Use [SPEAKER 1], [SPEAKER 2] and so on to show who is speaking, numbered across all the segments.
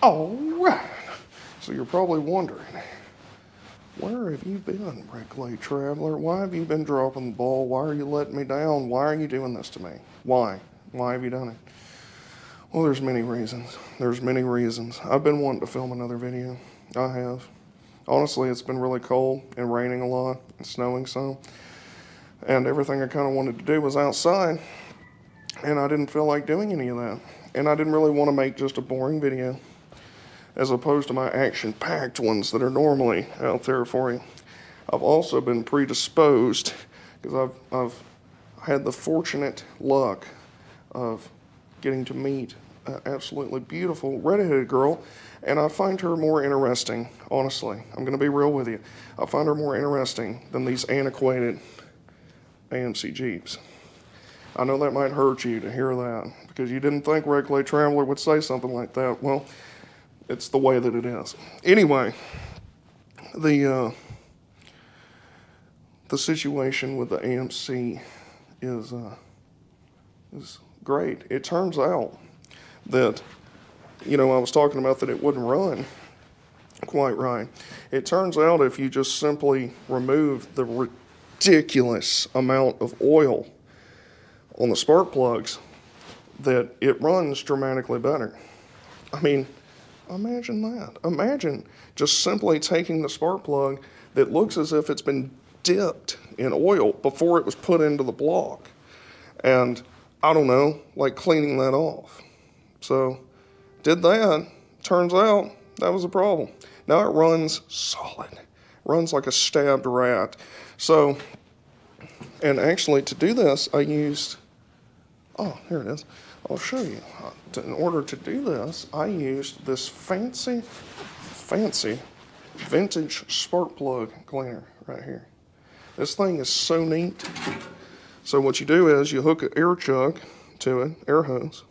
[SPEAKER 1] All right. So you're probably wondering, where have you been, Brickley Traveler? Why have you been dropping the ball? Why are you letting me down? Why are you doing this to me? Why? Why have you done it? Well, there's many reasons. There's many reasons. I've been wanting to film another video. I have. Honestly, it's been really cold and raining a lot and snowing some. And everything I kind of wanted to do was outside. And I didn't feel like doing any of that. And I didn't really want to make just a boring video, as opposed to my action-packed ones that are normally out there for you. I've also been predisposed, because I've had the fortunate luck of getting to meet an absolutely beautiful redheaded girl, and I find her more interesting, honestly. I'm going to be real with you. I find her more interesting than these antiquated AMC Jeeps. I know that might hurt you to hear that, because you didn't think Red Clay Traveler would say something like that. Well, it's the way that it is. Anyway, the situation with the AMC is great. It turns out that, I was talking about that it wouldn't run quite right. It turns out if you just simply remove the ridiculous amount of oil on the spark plugs, that it runs dramatically better. I mean, imagine that. Imagine just simply taking the spark plug that looks as if it's been dipped in oil before it was put into the block. And I don't know, like cleaning that off. So, did that. Turns out that was a problem. Now it runs solid. Runs like a stabbed rat. So, and actually to do this, I used, here it is. I'll show you. In order to do this, I used this fancy vintage spark plug cleaner right here. This thing is so neat. So what you do is you hook an air jug to it, air hose,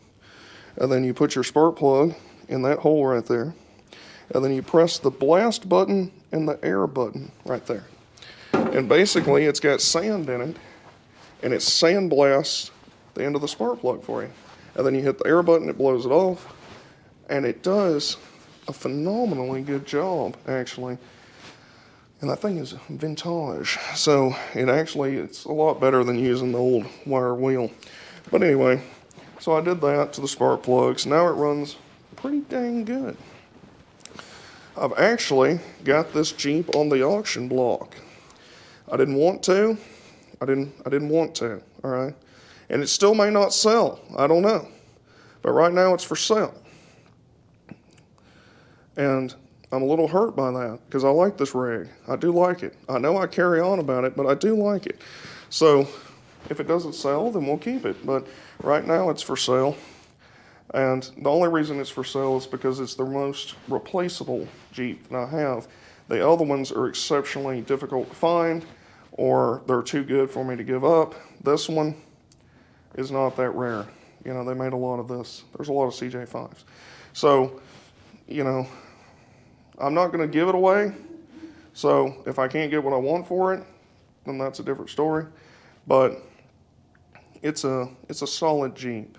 [SPEAKER 1] and then you put your spark plug in that hole right there, and then you press the blast button and the air button right there. And basically it's got sand in it, and it sandblasts the end of the spark plug for you. And then you hit the air button, it blows it off, and it does a phenomenally good job, actually. And that thing is vintage, so it's a lot better than using the old wire wheel. But anyway, so I did that to the spark plugs. Now it runs pretty dang good. I've actually got this Jeep on the auction block. I didn't want to, all right? And it still may not sell, I don't know. But right now it's for sale. And I'm a little hurt by that, because I like this rig. I do like it. I know I carry on about it, but I do like it. So if it doesn't sell, then we'll keep it. But right now it's for sale. And the only reason it's for sale is because it's the most replaceable Jeep that I have. The other ones are exceptionally difficult to find, or they're too good for me to give up. This one is not that rare. They made a lot of this. There's a lot of CJ5s. So, I'm not going to give it away. So if I can't get what I want for it, then that's a different story. But it's a solid Jeep.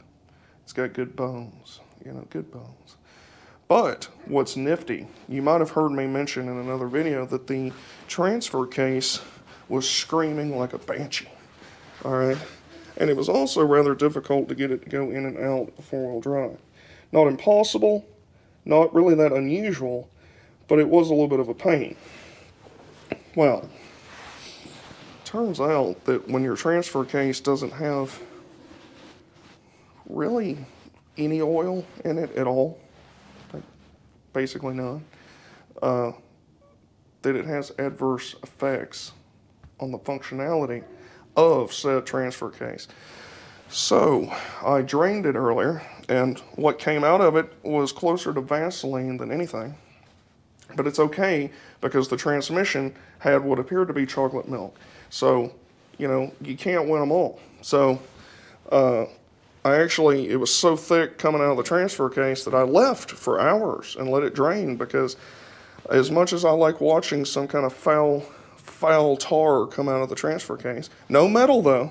[SPEAKER 1] It's got good bones, good bones. But what's nifty, you might have heard me mention in another video that the transfer case was screaming like a banshee. All right. And it was also rather difficult to get it to go in and out of four-wheel drive. Not impossible, not really that unusual, but it was a little bit of a pain. Well, turns out that when your transfer case doesn't have really any oil in it at all, basically none, that it has adverse effects on the functionality of said transfer case. So I drained it earlier, and what came out of it was closer to Vaseline than anything. But it's okay, because the transmission had what appeared to be chocolate milk. So, you can't win them all. So it was so thick coming out of the transfer case that I left for hours and let it drain, because as much as I like watching some kind of foul tar come out of the transfer case, no metal though,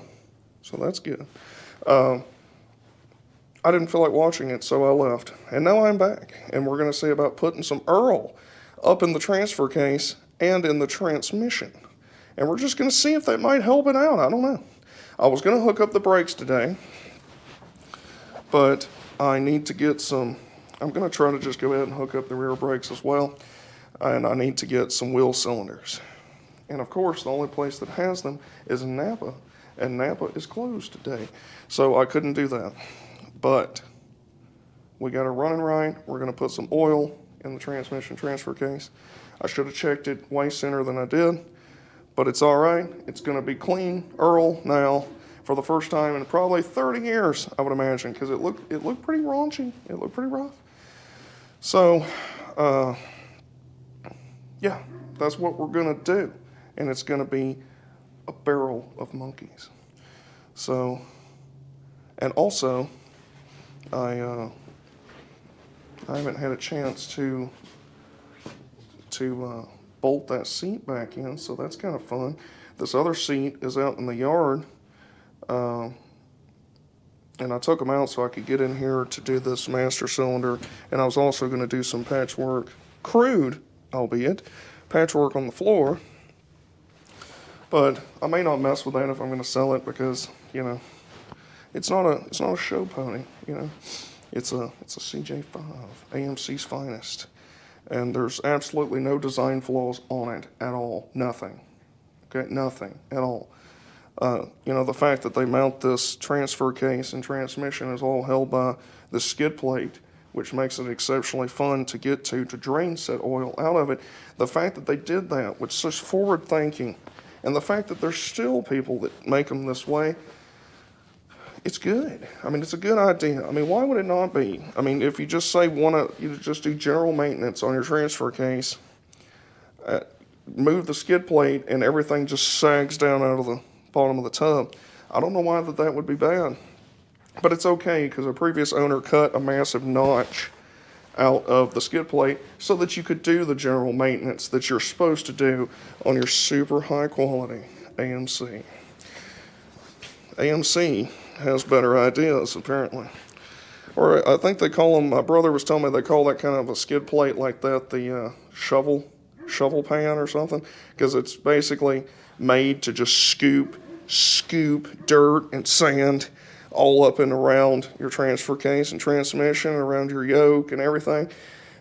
[SPEAKER 1] so that's good. I didn't feel like watching it, so I left. And now I'm back, and we're going to see about putting some Earl up in the transfer case and in the transmission. And we're just going to see if that might help it out. I don't know. I was going to hook up the brakes today, but I need to get some. I'm going to try to just go ahead and hook up the rear brakes as well. And I need to get some wheel cylinders. And of course, the only place that has them is in Napa, and Napa is closed today. So I couldn't do that. But we got it running right. We're going to put some oil in the transmission transfer case. I should have checked it way sooner than I did, but it's all right. It's going to be clean Earl now for the first time in probably 30 years, I would imagine, because it looked pretty raunchy. It looked pretty rough. So, yeah, that's what we're going to do, and it's going to be a barrel of monkeys. So, and also, I haven't had a chance to bolt that seat back in, so that's kind of fun. This other seat is out in the yard, and I took them out so I could get in here to do this master cylinder, and I was also going to do some patchwork, crude, albeit, patchwork on the floor, but I may not mess with that if I'm going to sell it because, you know, it's not a show pony, you know. It's a CJ5, AMC's finest. And there's absolutely no design flaws on it at all. Nothing. Okay, nothing at all. You know, the fact that they mount this transfer case and transmission is all held by the skid plate, which makes it exceptionally fun to get to drain said oil out of it. The fact that they did that with such forward thinking, and the fact that there's still people that make them this way, it's good. I mean, it's a good idea. I mean, why would it not be? I mean, if you just say you just do general maintenance on your transfer case, move the skid plate and everything just sags down out of the bottom of the tub. I don't know why that would be bad, but it's okay because a previous owner cut a massive notch out of the skid plate so that you could do the general maintenance that you're supposed to do on your super high quality AMC. AMC has better ideas, apparently. Or I think they call them, my brother was telling me they call that kind of a skid plate like that the shovel pan or something, because it's basically made to just scoop dirt and sand all up and around your transfer case and transmission, around your yoke and everything.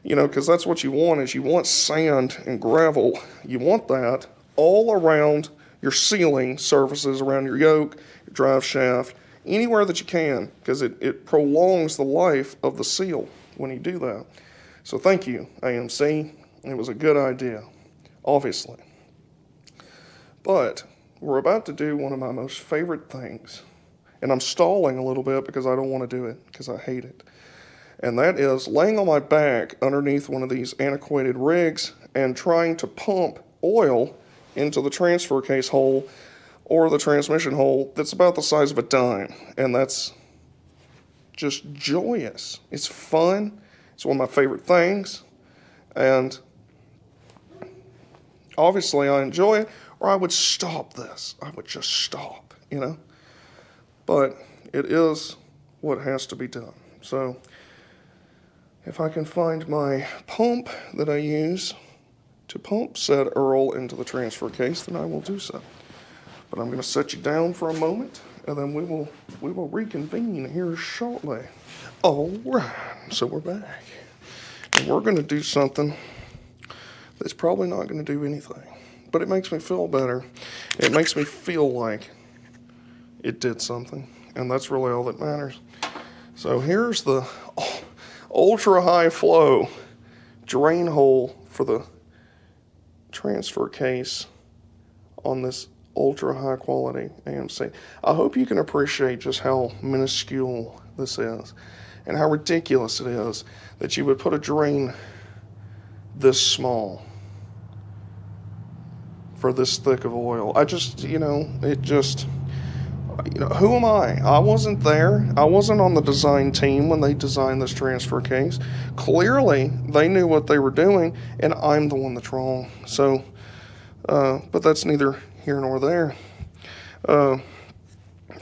[SPEAKER 1] You know, because that's what you want, is you want sand and gravel. You want that all around your sealing surfaces, around your yoke, your drive shaft, anywhere that you can, because it prolongs the life of the seal when you do that. So thank you, AMC. It was a good idea, obviously. But we're about to do one of my most favorite things, and I'm stalling a little bit because I don't want to do it, because I hate it. And that is laying on my back underneath one of these antiquated rigs and trying to pump oil into the transfer case hole or the transmission hole that's about the size of a dime. And that's just joyous. It's fun. It's one of my favorite things. And obviously I enjoy it, or I would stop this. I would just stop, you know. But it is what has to be done. So if I can find my pump that I use to pump said Earl into the transfer case, then I will do so. But I'm going to set you down for a moment, and then we will reconvene here shortly. All right, so we're back. And we're going to do something that's probably not going to do anything, but it makes me feel better. It makes me feel like it did something, and that's really all that matters. So here's the ultra high flow drain hole for the transfer case on this ultra high quality AMC. I hope you can appreciate just how minuscule this is and how ridiculous it is that you would put a drain this small for this thick of oil. I just, who am I? I wasn't there. I wasn't on the design team when they designed this transfer case. Clearly, they knew what they were doing, and I'm the one that's wrong. So, but that's neither here nor there. So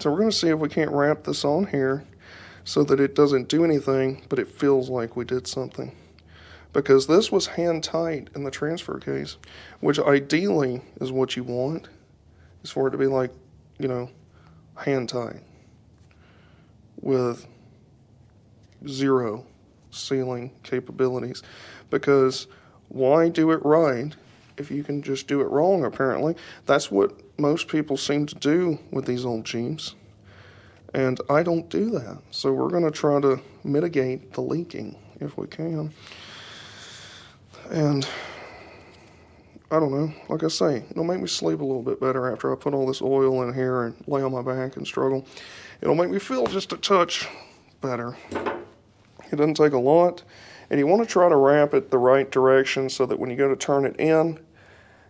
[SPEAKER 1] we're going to see if we can't wrap this on here so that it doesn't do anything, but it feels like we did something. Because this was hand tight in the transfer case, which ideally is what you want, is for it to be like, you know, hand tight with zero sealing capabilities. Because why do it right if you can just do it wrong, apparently? That's what most people seem to do with these old Jeeps. And I don't do that. So we're going to try to mitigate the leaking if we can. And I don't know, like I say, it'll make me sleep a little bit better after I put all this oil in here and lay on my back and struggle. It'll make me feel just a touch better. It doesn't take a lot. And you want to try to wrap it the right direction so that when you go to turn it in,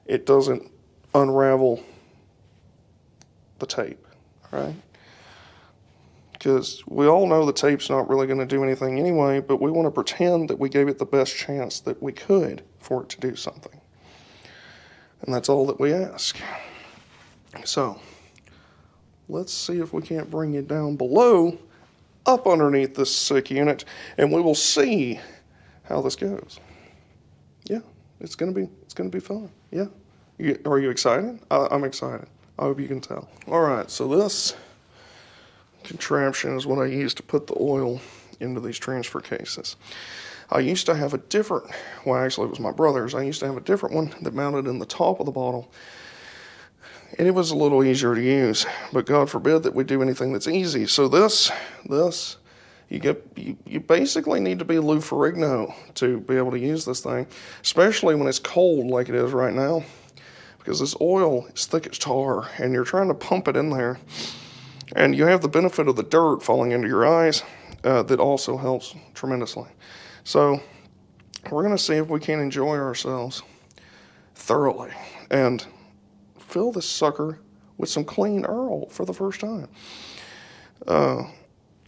[SPEAKER 1] it doesn't unravel the tape, right? Because we all know the tape's not really going to do anything anyway, but we want to pretend that we gave it the best chance that we could for it to do something. And that's all that we ask. So, let's see if we can't bring you down below, up underneath this sick unit, and we will see how this goes. Yeah, it's gonna be fun. Yeah, are you excited? I'm excited. I hope you can tell. All right, so this contraption is what I use to put the oil into these transfer cases. I used to have a different, well, actually it was my brother's. I used to have a different one that mounted in the top of the bottle, and it was a little easier to use. But God forbid that we do anything that's easy. So this. You basically need to be Lou Ferrigno to be able to use this thing, especially when it's cold like it is right now, because this oil is thick as tar, and you're trying to pump it in there, and you have the benefit of the dirt falling into your eyes. That also helps tremendously. So we're going to see if we can enjoy ourselves thoroughly and fill this sucker with some clean Earl for the first time.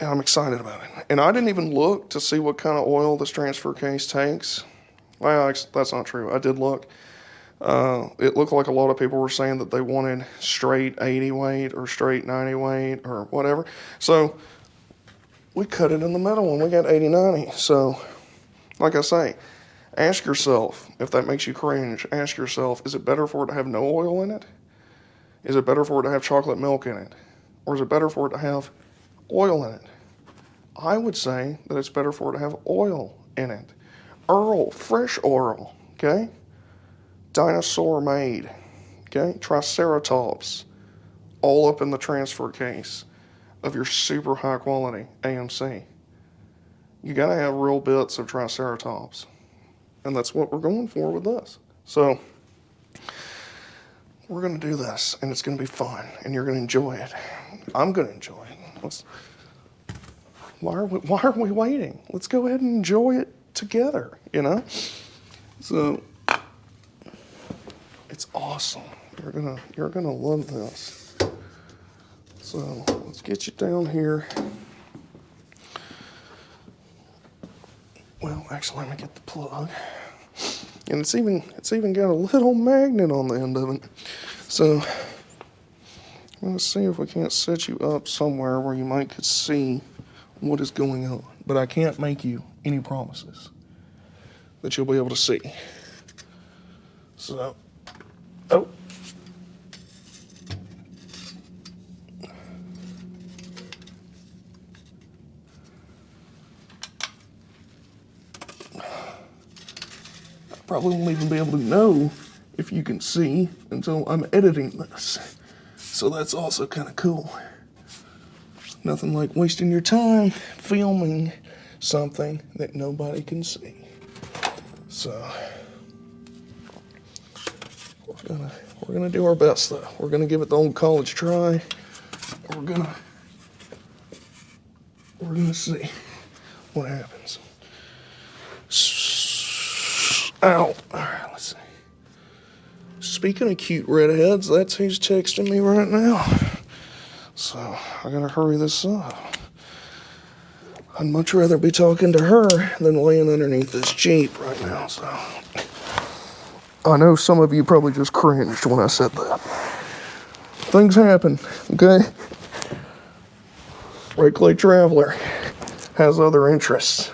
[SPEAKER 1] And I'm excited about it. And I didn't even look to see what kind of oil this transfer case takes. Well, that's not true. I did look. It looked like a lot of people were saying that they wanted straight 80 weight or straight 90 weight or whatever. So we cut it in the middle and we got 80-90. So, like I say, ask yourself, if that makes you cringe, ask yourself, is it better for it to have no oil in it? Is it better for it to have chocolate milk in it? Or is it better for it to have oil in it? I would say that it's better for it to have oil in it. Earl, fresh oil, okay? Dinosaur made, okay? Triceratops, all up in the transfer case of your super high quality AMC. You gotta have real bits of Triceratops. And that's what we're going for with this. So, we're gonna do this, and it's gonna be fun, and you're gonna enjoy it. I'm gonna enjoy it. Why are we waiting? Let's go ahead and enjoy it together, you know? So, it's awesome. You're gonna love this. So, let's get you down here. Well, actually, let me get the plug. And it's even got a little magnet on the end of it. So, I'm gonna see if we can't set you up somewhere where you might could see what is going on. But I can't make you any promises that you'll be able to see. So, oh. I probably won't even be able to know if you can see until I'm editing this. So that's also kind of cool. Nothing like wasting your time filming something that nobody can see. So we're gonna do our best though. We're gonna give it the old college try. We're gonna see what happens. Ow. Alright, let's see. Speaking of cute redheads, that's who's texting me right now. So, I gotta hurry this up. I'd much rather be talking to her than laying underneath this Jeep right now, so. I know some of you probably just cringed when I said that. Things happen, okay? Right, Clay Traveler. has other interests.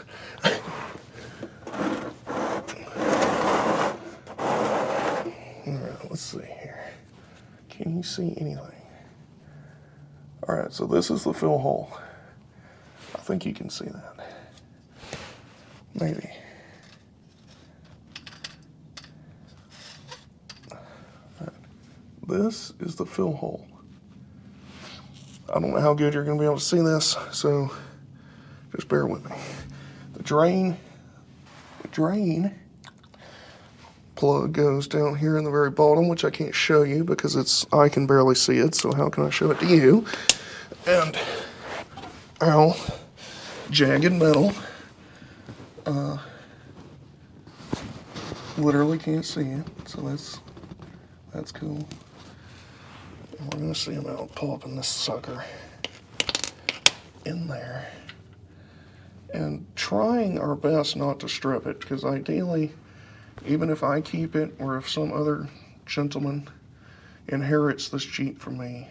[SPEAKER 1] Alright, let's see here. Can you see anything? Alright, so this is the fill hole. I think you can see that. Maybe. Right. This is the fill hole. I don't know how good you're going to be able to see this, so just bear with me. The drain plug goes down here in the very bottom, which I can't show you because I can barely see it, so how can I show it to you? And, ow, jagged metal. Literally can't see it, so that's cool. And we're gonna see about popping this sucker in there and trying our best not to strip it, because ideally, even if I keep it or if some other gentleman inherits this Jeep from me,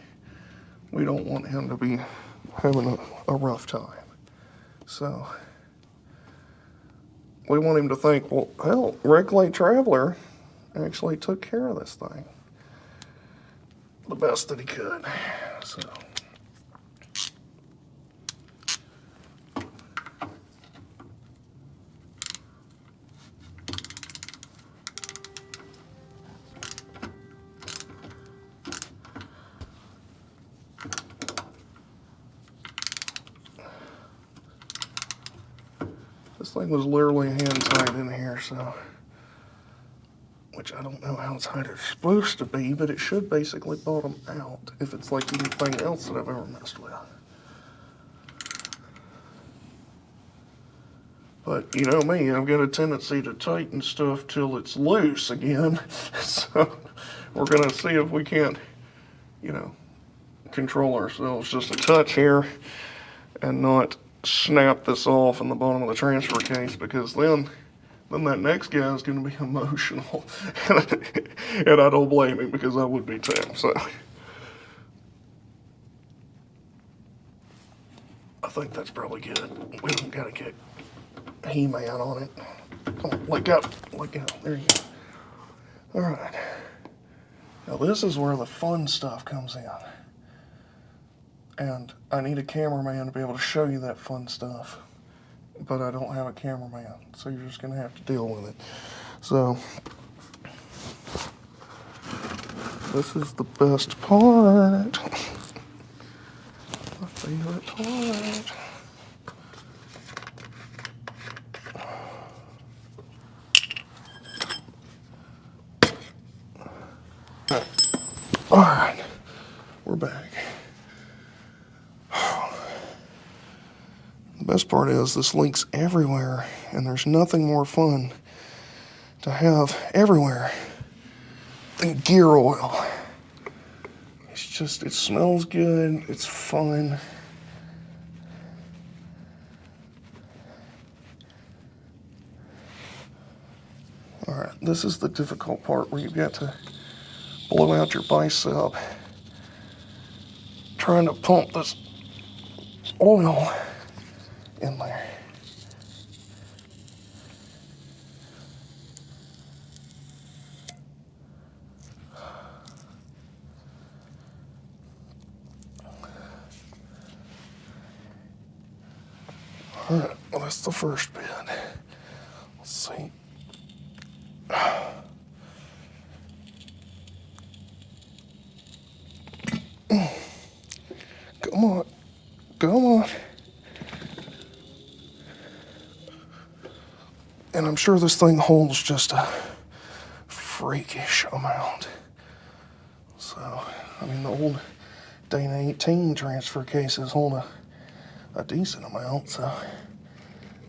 [SPEAKER 1] we don't want him to be having a rough time. So we want him to think, well, hell, Reclay Traveler actually took care of this thing the best that he could. So this thing was literally hand tied in here, so, which I don't know how tight it's supposed to be, but it should basically bottom out if it's like anything else that I've ever messed with. But you know me, I've got a tendency to tighten stuff till it's loose again. So we're gonna see if we can't, you know, control ourselves just a touch here and not snap this off in the bottom of the transfer case, because then that next guy is going to be emotional. And I don't blame him, because I would be too. So I think that's probably good. We don't got to get He-Man on it. Come on, let go. Let go. There you go. All right. Now this is where the fun stuff comes in. And I need a cameraman to be able to show you that fun stuff. But I don't have a cameraman, so you're just going to have to deal with it. So, this is the best part. My favorite part. Alright, we're back. The best part is this leaks everywhere, and there's nothing more fun to have everywhere than gear oil. It's just, it smells good, it's fun. Alright, this is the difficult part where you've got to blow out your bicep trying to pump this oil in there. All right, well, that's the first bit. Let's see. Come on, come on. And I'm sure this thing holds just a freakish amount. So, I mean, the old Dana 18 transfer cases hold a decent amount, so.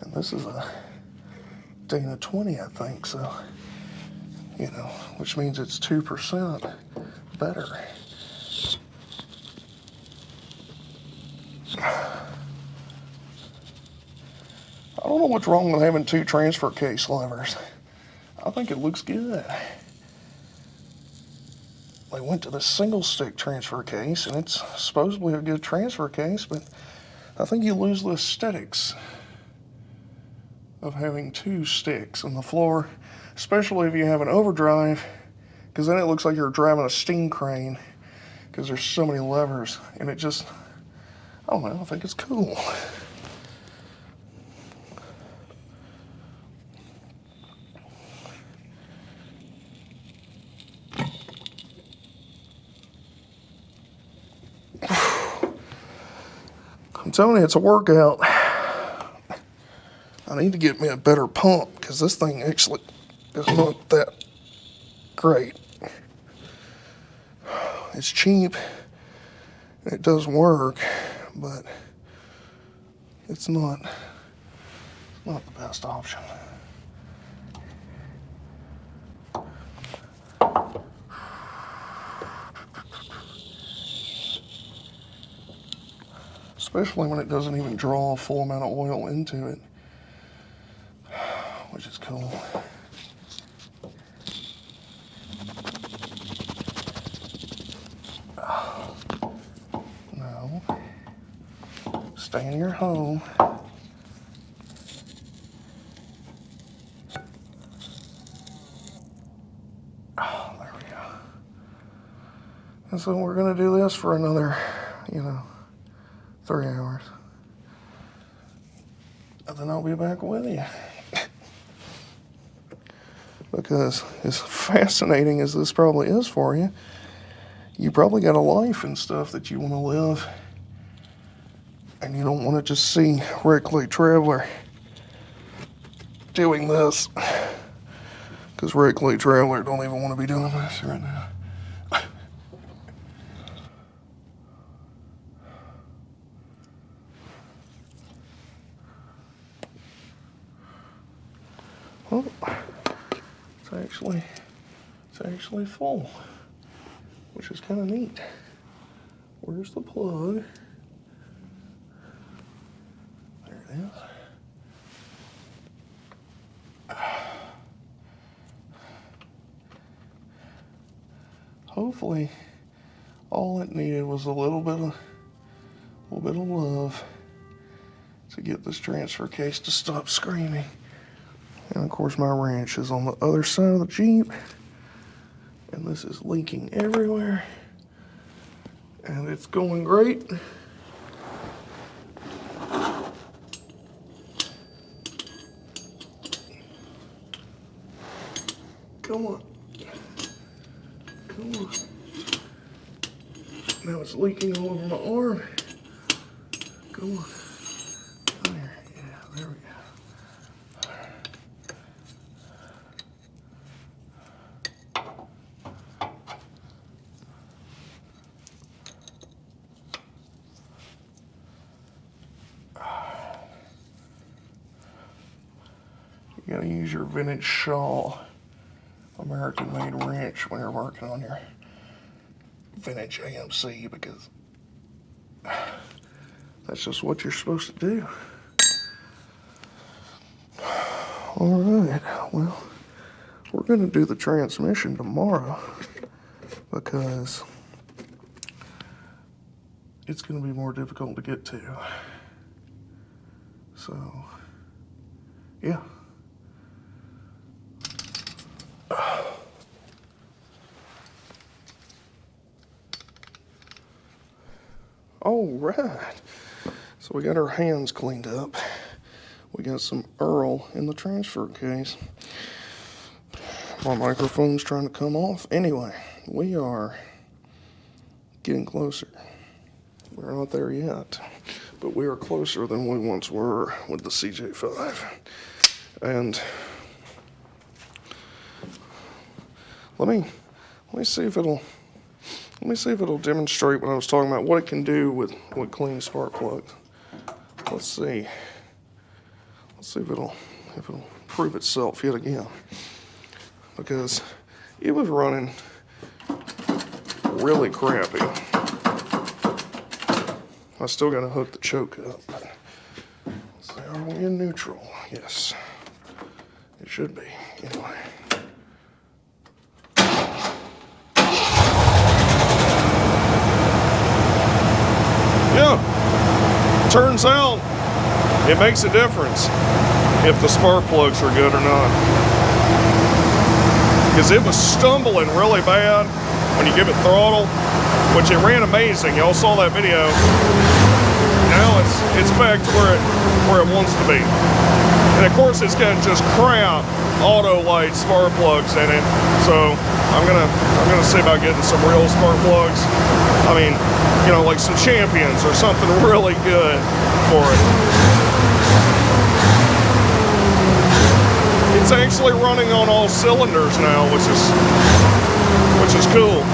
[SPEAKER 1] And this is a Dana 20, I think, so, you know, which means it's 2% better. I don't know what's wrong with having two transfer case levers. I think it looks good. They went to the single stick transfer case, and it's supposedly a good transfer case, but I think you lose the aesthetics of having two sticks on the floor, especially if you have an overdrive, because then it looks like you're driving a steam crane because there's so many levers, and it just, I don't know, I think it's cool. I'm telling you, it's a workout. I need to get me a better pump because this thing actually is not that great. It's cheap, it does work, but it's not the best option. Especially when it doesn't even draw a full amount of oil into it, which is cool. No. Stay in your home. Oh, there we go. And so we're going to do this for another, 3 hours. And then I'll be back with you. Because as fascinating as this probably is for you, you probably got a life and stuff that you want to live. And you don't want to just see Red Clay Traveler doing this. Because Red Clay Traveler don't even want to be doing this right now. Oh, it's actually full, which is kind of neat. Where's the plug? There it is. Hopefully, all it needed was a little bit of love to get this transfer case to stop screaming. And of course my wrench is on the other side of the Jeep, and this is leaking everywhere, and it's going great. Come on. Come on. Now it's leaking all over my arm. Come on. There. Yeah, there we go. You gotta use your vintage Shaw American-made wrench when you're working on your vintage AMC, because that's just what you're supposed to do. All right, well, we're gonna do the transmission tomorrow because it's gonna be more difficult to get to. So, yeah. All right, so we got our hands cleaned up. We got some Earl in the transfer case. My microphone's trying to come off. Anyway, we are getting closer. We're not there yet, but we are closer than we once were with the CJ5. And let me see if it'll demonstrate what I was talking about, what it can do with clean spark plugs. Let's see if it'll prove itself yet again, because it was running really crappy. I still got to hook the choke up. Let's see, are we in neutral? Yes, it should be. Anyway. Yeah. Turns out it makes a difference if the spark plugs are good or not. Because it was stumbling really bad when you give it throttle, which it ran amazing. Y'all saw that video. Now it's back to where it wants to be. And of course it's got just crap auto light spark plugs in it. So I'm gonna see about getting some real spark plugs. I mean, you know, like some Champions or something really good for it. It's actually running on all cylinders now, which is cool.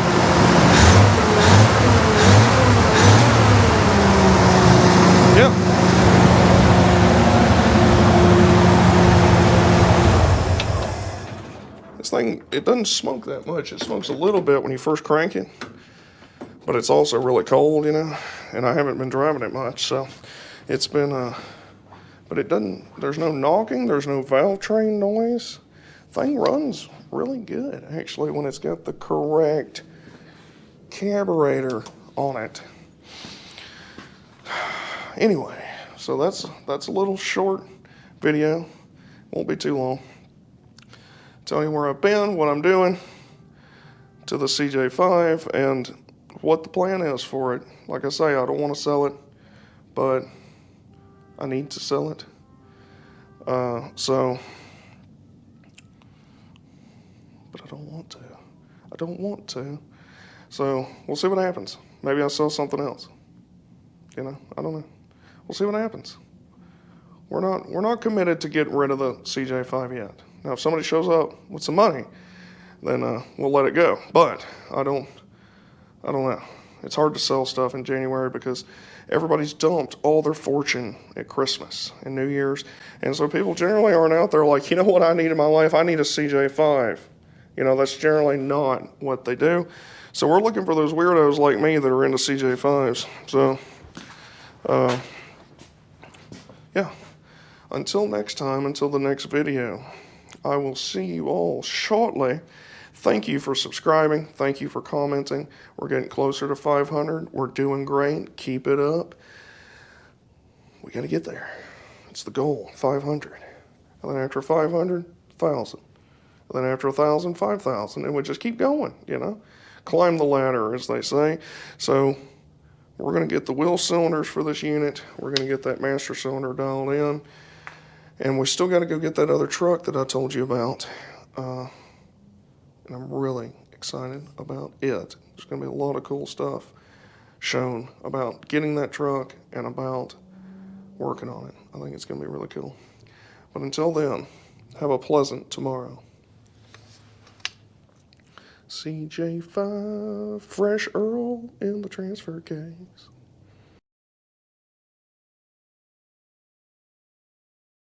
[SPEAKER 1] Yeah. This thing, it doesn't smoke that much. It smokes a little bit when you first crank it, but it's also really cold, you know, and I haven't been driving it much, so it's been, but it doesn't, there's no knocking, there's no valve train noise. Thing runs really good, actually, when it's got the correct carburetor on it. Anyway, so that's a little short video. Won't be too long. Tell you where I've been, what I'm doing to the CJ5, and what the plan is for it. Like I say, I don't want to sell it, but I need to sell it. But I don't want to. I don't want to. So we'll see what happens. Maybe I'll sell something else. You know, I don't know. We'll see what happens. We're not committed to getting rid of the CJ5 yet. Now, if somebody shows up with some money, then we'll let it go. But I don't know. It's hard to sell stuff in January because everybody's dumped all their fortune at Christmas and New Year's. And so people generally aren't out there like, you know what I need in my life? I need a CJ5. You know, that's generally not what they do. So we're looking for those weirdos like me that are into CJ5s. So, yeah. Until next time, until the next video, I will see you all shortly. Thank you for subscribing. Thank you for commenting. We're getting closer to 500. We're doing great. Keep it up. We got to get there. It's the goal, 500. And then after 500, 1,000. And then after 1,000, 5,000. And we just keep going, you know. Climb the ladder, as they say. So we're going to get the wheel cylinders for this unit. We're going to get that master cylinder dialed in. And we still got to go get that other truck that I told you about. And I'm really excited about it. There's going to be a lot of cool stuff shown about getting that truck and about working on it. I think it's going to be really cool. But until then, have a pleasant tomorrow. CJ5, fresh Earl in the transfer case.